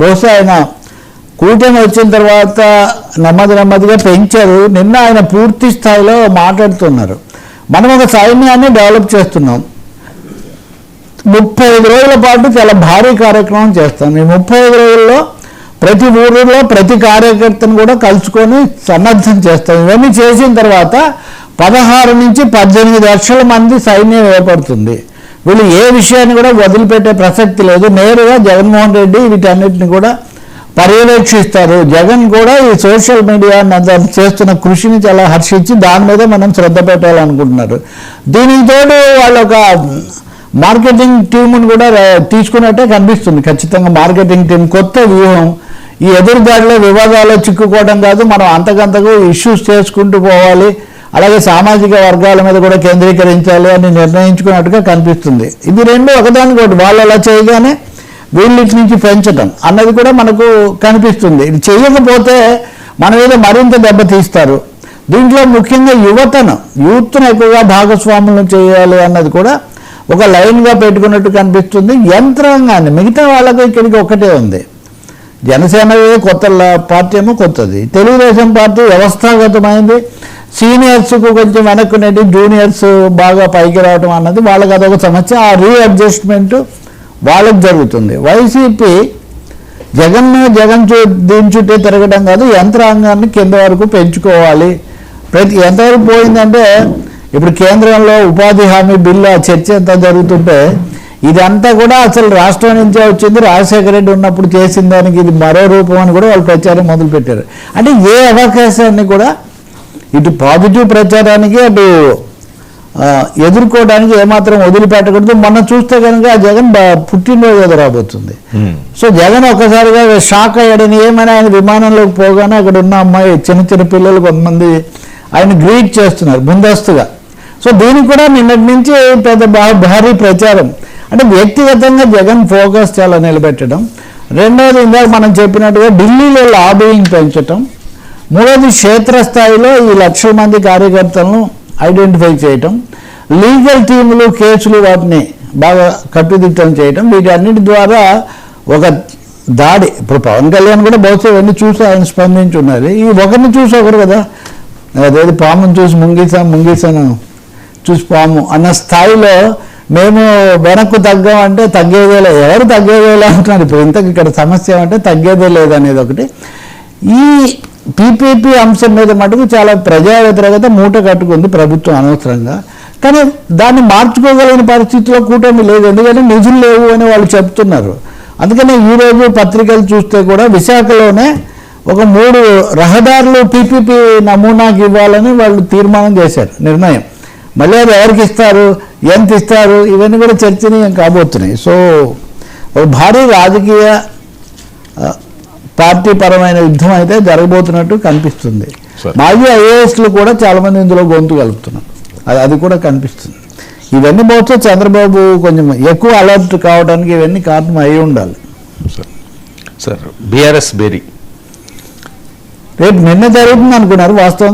బహుశా ఆయన కూటమి వచ్చిన తర్వాత నెమ్మదిగా పెంచారు. నిన్న ఆయన పూర్తి స్థాయిలో మాట్లాడుతున్నారు. మనం ఒక సైన్యాన్ని డెవలప్ చేస్తున్నాం, 35 రోజుల పాటు చాలా భారీ కార్యక్రమం చేస్తాం. ఈ 35 రోజుల్లో ప్రతి ఊరిలో ప్రతి కార్యకర్తను కూడా కలుసుకొని సన్నద్ధం చేస్తాం. ఇవన్నీ చేసిన తర్వాత 16 నుంచి 18 లక్షల మంది సైన్యం ఏర్పడుతుంది. వీళ్ళు ఏ విషయాన్ని కూడా వదిలిపెట్టే ప్రసక్తి లేదు. నేరుగా జగన్మోహన్ రెడ్డి వీటన్నిటిని కూడా పర్యవేక్షిస్తారు. జగన్ కూడా ఈ సోషల్ మీడియా చేస్తున్న కృషిని చాలా హర్షించి దాని మీద మనం శ్రద్ధ పెట్టాలనుకుంటున్నారు. దీనికి తోడు వాళ్ళు ఒక మార్కెటింగ్ టీమును కూడా తీసుకున్నట్టే కనిపిస్తుంది. ఖచ్చితంగా మార్కెటింగ్ టీం కొత్త వ్యూహం. ఈ ఎదురుదాడిలో వివాదాల్లో చిక్కుకోవడం కాదు, మనం అంతకంతకు ఇష్యూస్ చేసుకుంటూ పోవాలి, అలాగే సామాజిక వర్గాల మీద కూడా కేంద్రీకరించాలి అని నిర్ణయించుకున్నట్టుగా కనిపిస్తుంది. ఇది రెండు ఒకదానికొకటి, వాళ్ళు అలా చేయగానే వీళ్ళిటి నుంచి పెంచడం అన్నది కూడా మనకు కనిపిస్తుంది. ఇది చేయకపోతే మన మీద మరింత దెబ్బతీస్తారు. దీంట్లో ముఖ్యంగా యూత్ను ఎక్కువగా భాగస్వాములను చేయాలి అన్నది కూడా ఒక లైన్గా పెట్టుకున్నట్టు కనిపిస్తుంది. యంత్రాంగాన్ని మిగతా వాళ్ళకు ఇక్కడికి ఒకటే ఉంది. జనసేన కొత్త పార్టీ ఏమో కొత్తది, తెలుగుదేశం పార్టీ వ్యవస్థాగతమైంది, సీనియర్స్కు కొంచెం వెనక్కు నెట్టి జూనియర్స్ బాగా పైకి రావడం అన్నది వాళ్ళకి అదొక సమస్య. ఆ రీఅడ్జస్ట్మెంట్ వాళ్ళకి జరుగుతుంది. వైసీపీ జగన్ దీని చుట్టే తిరగడం కాదు, యంత్రాంగాన్ని కింద వరకు పెంచుకోవాలి. ఎంతవరకు పోయిందంటే ఇప్పుడు కేంద్రంలో ఉపాధి హామీ బిల్లు ఆ చర్చ ఎంత జరుగుతుంటే ఇదంతా కూడా అసలు రాష్ట్రం నుంచే వచ్చింది, రాజశేఖర రెడ్డి ఉన్నప్పుడు చేసిన దానికి ఇది మరో రూపం అని కూడా వాళ్ళు ప్రచారం మొదలుపెట్టారు. అంటే ఏ అవకాశాన్ని కూడా ఇటు పాజిటివ్ ప్రచారానికి అటు ఎదుర్కోవడానికి ఏమాత్రం వదిలిపెట్టకూడదు. మొన్న చూస్తే కనుక జగన్ పుట్టినరోజు ఏదో రాబోతుంది. సో జగన్ ఒక్కసారిగా షాక్ అయ్యాడని, ఏమైనా ఆయన విమానంలోకి పోగానే అక్కడ ఉన్న అమ్మాయి చిన్న పిల్లలు కొంతమంది ఆయన గ్రీట్ చేస్తున్నారు ముందస్తుగా. సో దీనికి కూడా నిన్నటి నుంచి పెద్ద భారీ ప్రచారం. అంటే వ్యక్తిగతంగా జగన్ ఫోకస్ చాలా నిలబెట్టడం. రెండవది ఇందాక మనం చెప్పినట్టుగా ఢిల్లీలో లాబింగ్ పెంచడం. మూడవది క్షేత్రస్థాయిలో ఈ లక్షల మంది కార్యకర్తలను ఐడెంటిఫై చేయటం, లీగల్ టీములు కేసులు వాటిని బాగా కట్టుదిట్టం చేయటం. వీటన్నిటి ద్వారా ఒక దాడి. ఇప్పుడు పవన్ కళ్యాణ్ కూడా బహుశా ఇవన్నీ చూసి ఆయన స్పందించున్నారు. ఈ ఒకరిని చూసి ఒకరు కదా, అదేది పామును చూసి ముంగీసాను చూసి పాము అన్న స్థాయిలో మేము వెనక్కు తగ్గాం అంటే తగ్గేదేలే. ఎవరు తగ్గేదేలే అంటున్నారు. ఇప్పుడు ఇంతకు ఇక్కడ సమస్య ఏమంటే తగ్గేదే లేదనేది ఒకటి. ఈ పీపీపీ అంశం మీద మటుకు చాలా ప్రజా వ్యతిరేకత మూట కట్టుకుంది ప్రభుత్వం అనవసరంగా. కానీ దాన్ని మార్చుకోగలిగిన పరిస్థితిలో కూటమి లేదు, ఎందుకంటే నిధులు లేవు అని వాళ్ళు చెప్తున్నారు. అందుకనే ఈరోజు పత్రికలు చూస్తే కూడా విశాఖలోనే ఒక 3 రహదారులు పీపీపీ నమూనాకి ఇవ్వాలని వాళ్ళు తీర్మానం చేశారు, నిర్ణయం. మళ్ళీ అది ఎవరికి ఇస్తారు, ఎంత ఇస్తారు, ఇవన్నీ కూడా చర్చనీయం కాబోతున్నాయి. సో భారీ రాజకీయ పార్టీ పరమైన యుద్ధం అయితే జరగబోతున్నట్టు కనిపిస్తుంది. మాజీ ఐఏఎస్లు కూడా చాలామంది ఇందులో గొంతు కలుపుతున్నారు, అది కూడా కనిపిస్తుంది. ఇవన్నీ బహుశా చంద్రబాబు కొంచెం ఎక్కువ అలర్ట్ కావడానికి ఇవన్నీ కారణం అయి ఉండాలి. సార్ బీఆర్ఎస్ బేరీ రేపు నిన్న జరుగుతుంది అనుకున్నారు, వాస్తవంగా